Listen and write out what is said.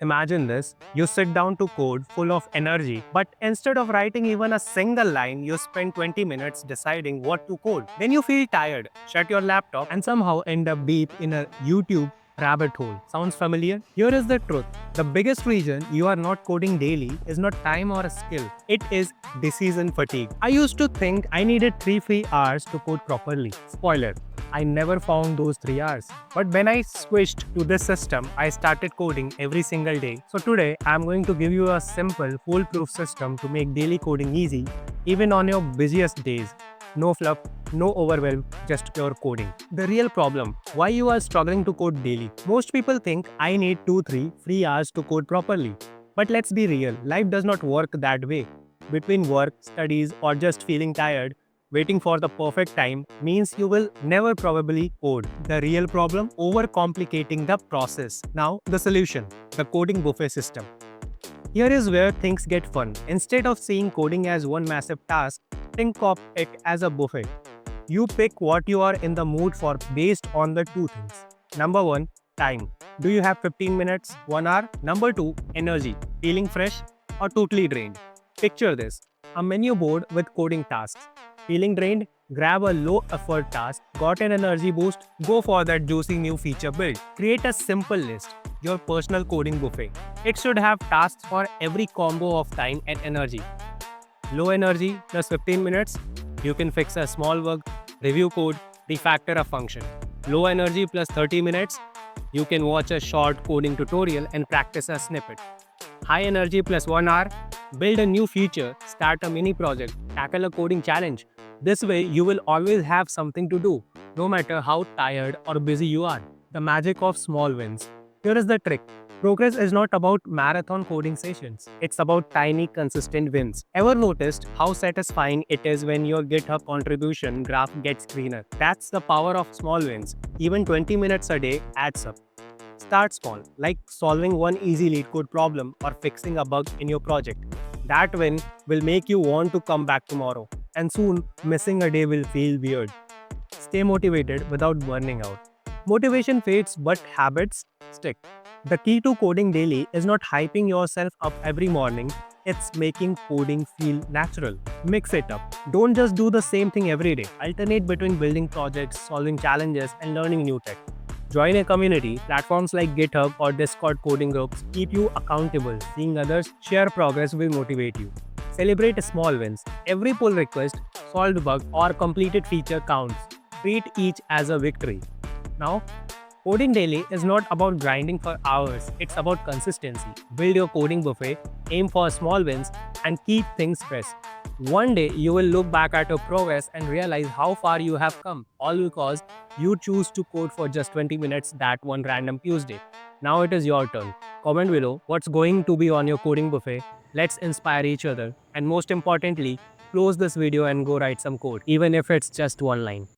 Imagine this, you sit down to code full of energy, but instead of writing even a single line, you spend 20 minutes deciding what to code. Then you feel tired, shut your laptop, and somehow end up deep in a YouTube rabbit hole. Sounds familiar? Here is the truth. The biggest reason you are not coding daily is not time or a skill. It is decision fatigue. I used to think I needed 3 free hours to code properly. Spoiler. I never found those 3 hours. But when I switched to this system, I started coding every single day. So today, I'm going to give you a simple, foolproof system to make daily coding easy, even on your busiest days. No fluff, no overwhelm, just pure coding. The real problem, why you are struggling to code daily. Most people think I need 2-3 free hours to code properly. But let's be real, life does not work that way. Between work, studies, or just feeling tired, waiting for the perfect time means you will never probably code. The real problem? Overcomplicating the process. Now, the solution, the coding buffet system. Here is where things get fun. Instead of seeing coding as one massive task, think of it as a buffet. You pick what you are in the mood for based on the two things. Number 1, time. Do you have 15 minutes, 1 hour? Number 2, energy. Feeling fresh or totally drained? Picture this, a menu board with coding tasks. Feeling drained? Grab a low effort task. Got an energy boost? Go for that juicy new feature build. Create a simple list, your personal coding buffet. It should have tasks for every combo of time and energy. Low energy plus 15 minutes, you can fix a small bug, review code, refactor a function. Low energy plus 30 minutes, you can watch a short coding tutorial and practice a snippet. High energy plus 1 hour, build a new feature, start a mini project, tackle a coding challenge. This way, you will always have something to do, no matter how tired or busy you are. The magic of small wins. Here is the trick. Progress is not about marathon coding sessions. It's about tiny, consistent wins. Ever noticed how satisfying it is when your GitHub contribution graph gets greener? That's the power of small wins. Even 20 minutes a day adds up. Start small, like solving one easy lead code problem or fixing a bug in your project. That win will make you want to come back tomorrow, and soon missing a day will feel weird. Stay motivated without burning out. Motivation fades, but habits stick. The key to coding daily is not hyping yourself up every morning, it's making coding feel natural. Mix it up. Don't just do the same thing every day. Alternate between building projects, solving challenges, and learning new tech. Join a community. Platforms like GitHub or Discord coding groups keep you accountable. Seeing others share progress will motivate you. Celebrate small wins. Every pull request, solved bug, or completed feature counts. Treat each as a victory. Now, coding daily is not about grinding for hours, it's about consistency. Build your coding buffet, aim for small wins, and keep things fresh. One day, you will look back at your progress and realize how far you have come, all because you choose to code for just 20 minutes that one random Tuesday. Now it is your turn. Comment below what's going to be on your coding buffet. Let's inspire each other. And most importantly, close this video and go write some code, even if it's just one line.